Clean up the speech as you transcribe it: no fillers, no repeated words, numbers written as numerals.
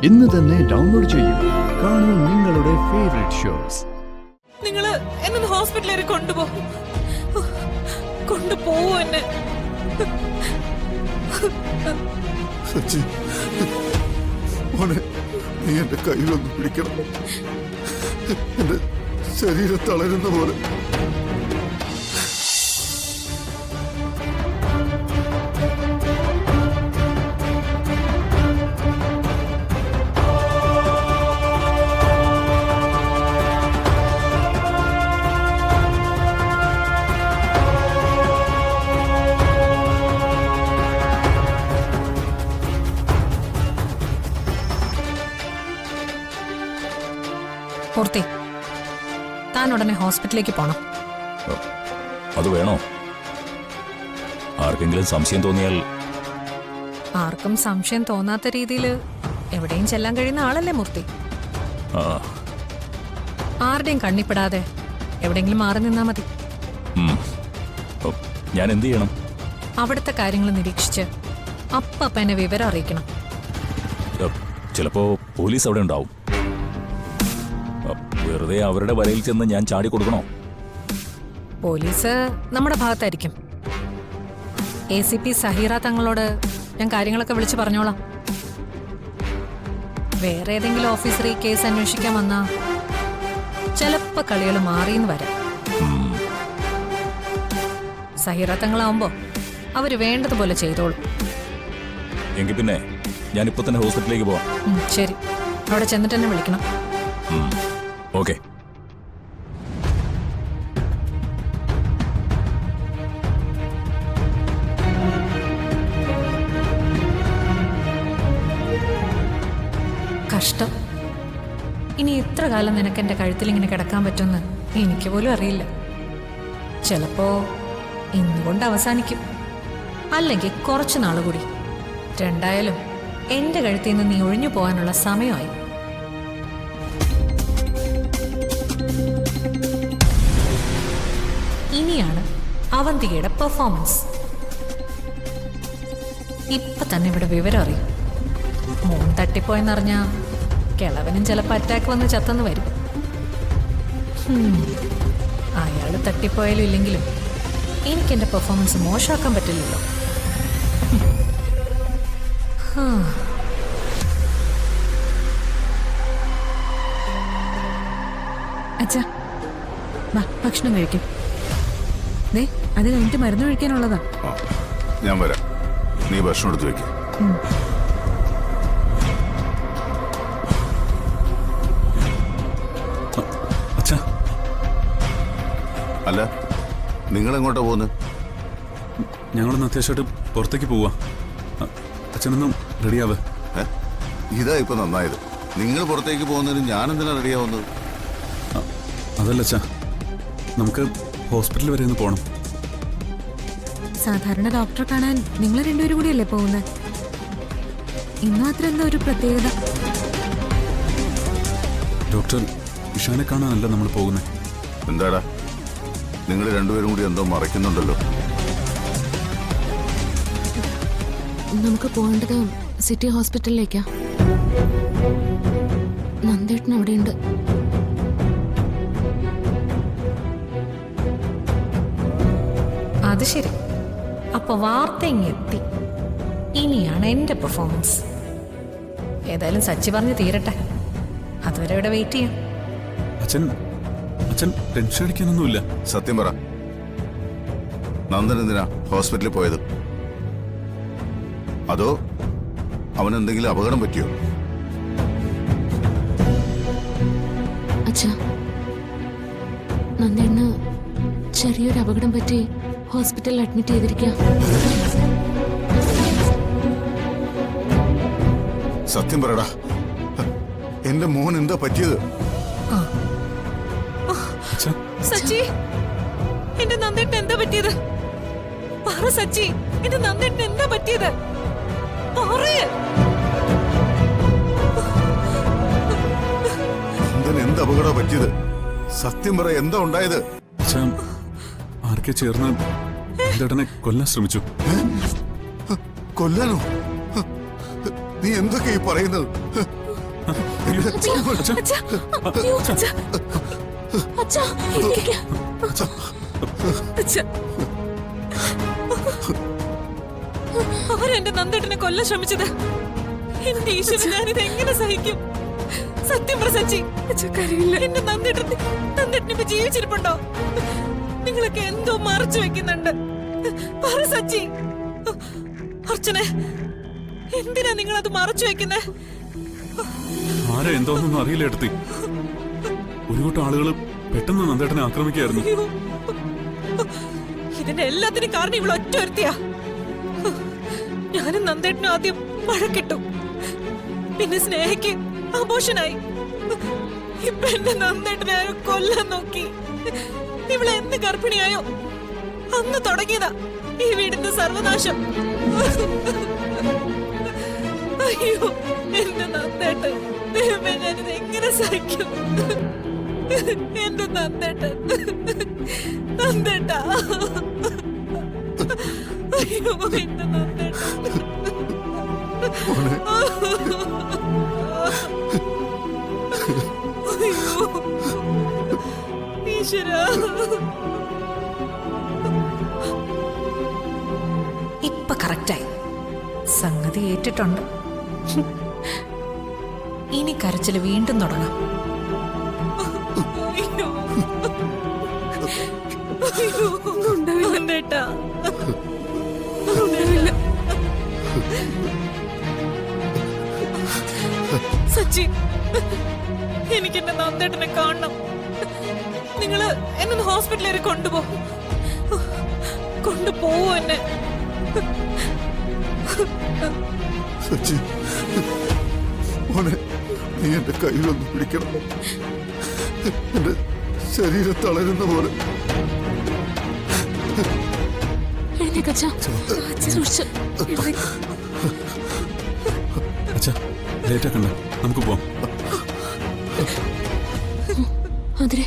ഇന്ന് തന്നെ ഡൗൺലോഡ് ചെയ്യൂ. കാണൂ നിങ്ങളുടെ ഫേവറേറ്റ് ഷോസ്. നിങ്ങള് എന്നെ ഹോസ്പിറ്റലിൽ വരെ കൊണ്ടുപോവോ എന്നെ? സച്ചി, മോനെ, നീ എന്റെ കയ്യിലൊന്ന് പിടിക്കണം. എന്റെ ശരീരം തളരുന്ന പോലെ. പൂർത്തി, താൻ ഉടനെ ഹോസ്പിറ്റലിലേക്ക് പോണം. അത് വേണോ? ആർക്കെങ്കിലും സംശയം തോന്നിയാൽ? ആർക്കും സംശയം തോന്നാത്ത രീതിയിൽ എവിടെയും ചെല്ലാൻ കഴിയുന്ന ആളല്ലേ മൂർത്തി. ആരുടെയും കണ്ണിപ്പെടാതെ എവിടെയെങ്കിലും മാറി നിന്നാ മതി. ഞാൻ എന്ത് ചെയ്യണം? അവിടുത്തെ കാര്യങ്ങൾ നിരീക്ഷിച്ച് അപ്പ എന്നെ വിവരം അറിയിക്കണം. ചിലപ്പോ പോലീസ് അവിടെ ഉണ്ടാവും. വെറുതെ അവരുടെ വലയിൽ ചെന്ന് ഞാൻ ചാടി കൊടുക്കണോ? പോലീസ് നമ്മുടെ ഭാഗത്തായിരിക്കും. ACP സഹീറ തങ്ങളോട് ഞാൻ കാര്യങ്ങളൊക്കെ വിളിച്ചു പറഞ്ഞോളാം. വേറെ ഏതെങ്കിലും ഓഫീസർ ഈ കേസ് അന്വേഷിക്കാൻ വന്നാ ചിലപ്പോ കളികൾ മാറിയെന്ന് വരാം. സഹീറ തങ്ങളാവുമ്പോ അവര് വേണ്ടതുപോലെ ചെയ്തോളും. എങ്കിൽ പിന്നെ ഞാനിപ്പോ തന്നെ ഹോസ്പിറ്റലിലേക്ക് പോവാം. ശരി, അവിടെ ചെന്നിട്ട് തന്നെ വിളിക്കണം. ഓക്കെ. കഷ്ടം. ഇനി എത്ര കാലം നിനക്ക് എന്റെ കഴുത്തിൽ ഇങ്ങനെ കിടക്കാൻ പറ്റുമെന്ന് എനിക്ക് പോലും അറിയില്ല. ചിലപ്പോ ഇന്നുകൊണ്ട് അവസാനിക്കും, അല്ലെങ്കിൽ കുറച്ചു നാൾ കൂടി. രണ്ടായാലും എന്റെ കഴുത്തിൽ നിന്ന് നീ ഒഴിഞ്ഞു പോകാനുള്ള സമയമായി. ഇനിയാണ് അവന്തികയുടെ പെർഫോമൻസ്. ഇപ്പൊ തന്നെ ഇവിടെ വിവരം അറിയും. മോൻ തട്ടിപ്പോയെന്നറിഞ്ഞാ കിളവനും ചിലപ്പോൾ അറ്റാക്ക് വന്ന് ചത്തെന്ന് വരും. അയാള് തട്ടിപ്പോയാലും ഇല്ലെങ്കിലും എനിക്കെന്റെ പെർഫോമൻസ് മോശമാക്കാൻ പറ്റില്ലല്ലോ. അച്ഛാ, ഭക്ഷണം കഴിക്കും. അത് കഴിഞ്ഞിട്ട് മരുന്ന് കഴിക്കാനുള്ളതാ. ഞാൻ വരാം. നീ ഭക്ഷണം എടുത്ത് വെക്ക. അല്ല, നിങ്ങൾ എങ്ങോട്ടാ പോകുന്നത്? ഞങ്ങളൊന്ന് അത്യാവശ്യമായിട്ട് പുറത്തേക്ക് പോവാ. അച്ഛനൊന്നും റെഡിയാവ്. ഇതാ ഇപ്പൊ നന്നായത്. നിങ്ങൾ പുറത്തേക്ക് പോകുന്നതിന് ഞാൻ എന്തിനാ റെഡിയാവുന്നത്? അതല്ല അച്ഛാ, നമുക്ക് ഹോസ്പിറ്റൽ വരെ ഒന്ന് പോകണം. സാധാരണ ഡോക്ടറെ കാണാൻ നിങ്ങൾ രണ്ടുപേരും കൂടിയല്ലേ പോകുന്നത്? ഇന്ന് മാത്രം എന്താ ഒരു പ്രത്യേകത? ഡോക്ടർ ഇഷാനെ കാണാനല്ല നമ്മൾ പോകുന്നത്. എന്താടാ, നിങ്ങൾ രണ്ടുപേരും കൂടി എന്തോ മറയ്ക്കുന്നുണ്ടല്ലോ. നമുക്ക് പോകേണ്ടത് സിറ്റി ഹോസ്പിറ്റലിലേക്കാ. നന്ദേട്ടൻ അവിടെയുണ്ട്. അത് ശരി, അപ്പൊ വാർത്ത ഇങ്ങെത്തി. ഇനിയാണ് എന്റെ പെർഫോമൻസ്. ഏതായാലും സച്ചി പറഞ്ഞ് തീരട്ടെ, അതുവരെ ഇവിടെ വെയിറ്റ് ചെയ്യാം. അച്ഛൻ ടെൻഷൻ അടിക്കാനൊന്നുമില്ല. സത്യം പറ, നന്ദൻ എന്തിനാ ഹോസ്പിറ്റലിൽ പോയത്? അതോ അവനെന്തെങ്കിലും അപകടം പറ്റിയോ? അച്ഛാ, നന്ദേണ്ണ ചെറിയൊരു അപകടം പറ്റി ഹോസ്പിറ്റലിൽ അഡ്മിറ്റ് ചെയ്തിരിക്കുക. സത്യം പറടാ, എന്റെ മോൻ എന്താ പറ്റിയത്? സച്ചി, എന്റെ നന്ദേട്ടൻ എന്താ പറ്റിയത്? പറ സച്ചി, എന്റെ നന്ദേട്ടൻ എന്താ പറ്റിയത്? നന്ദൻ എന്ത് അപകടം പറ്റിയത്? സത്യം പറ, എന്താ ഉണ്ടായത്? ആർക്കെ ചേർന്ന് നന്ദേട്ടനെ കൊല്ലാൻ ശ്രമിച്ചു. കൊല്ലാനോ? നീ എന്തൊക്കെ ഈ പറയുന്നത്? അയ്യോ, അച്ഛാ. അയ്യോ, അച്ഛാ. അച്ഛാ, എനിക്ക് അച്ഛാ. അവരെന്റെ നന്ദേട്ടനെ കൊല്ലാൻ ശ്രമിച്ചത്. എന്റെ ഈശ്വരൻ, ഞാനിത് എങ്ങനെ സഹിക്കും? സത്യം പറ സച്ചി, അച്ഛാ കരയില്ല. എന്റെ നന്ദേട്ടൻ ഇപ്പൊ ജീവിച്ചിരിപ്പുണ്ടോ? നിങ്ങളൊക്കെ എന്തോ മറച്ചു വെക്കുന്നുണ്ട്. പറ സച്ചി. അർച്ചനെ, എന്തിനാ നിങ്ങൾ അത് മറച്ചു വെക്കുന്നേ? ആരെ എന്തോന്നൊന്നും അറിയില്ല എടുത്തി. ഒരു കൂട്ടം ആളുകൾ പെട്ടെന്ന് നന്ദേട്ടനെ ആക്രമിക്കായിരുന്നു. അയ്യോ, ഇതിന്റെ എല്ലാത്തിനും കാരണം ഇവിടെ ഒറ്റ ഒരുത്തിയാ. ഞാനും നന്ദേട്ടനും ആദ്യം വഴക്കിട്ടു, പിന്നെ സ്നേഹയ്ക്ക് ആഘോഷനായി. ഇപ്പൊ എന്റെ നന്ദേട്ടനെ ആരോ കൊല്ലാൻ നോക്കി. ഇവിടെ എന്ന് ഗർഭിണിയായോ അന്ന് തുടങ്ങിയതാ ഈ വീടിന്റെ സർവനാശം. അയ്യോ, എന്റെ നന്ദേട്ടൻ, ദൈവമേ, ഞാനിത് എങ്ങനെ സഹിക്കും? എന്റെ നന്ദേട്ടൻ, നന്ദേട്ടാ. അയ്യോ, എന്റെ നന്ദേട്ടൻ. അയ്യോ, ഈശ്വരാ. ഇപ്പൊ കറക്റ്റായി. സംഗതി ഏറ്റിട്ടുണ്ട്. ഇനി കരച്ചില് വീണ്ടും തുടങ്ങാം. അയ്യോ, അയ്യോ, നന്ദേട്ടാ. സച്ചി, എനിക്ക് എന്റെ നന്ദേട്ടനെ കാണണം. നിങ്ങള് എന്നെ ഹോസ്പിറ്റലിൽ വരെ കൊണ്ടുപോവോ എന്നെ? സച്ചി, മോനെ, നീ എന്റെ കയ്യിലൊന്ന് പിടിക്കണം. എന്റെ ശരീരം തളരുന്ന പോലെ. എഴുന്നേക്കച്ചാ. സൂക്ഷിച്ച് അച്ഛാ, ലേറ്റാക്കണ്ട, നമുക്ക് പോവാം. അതിരെ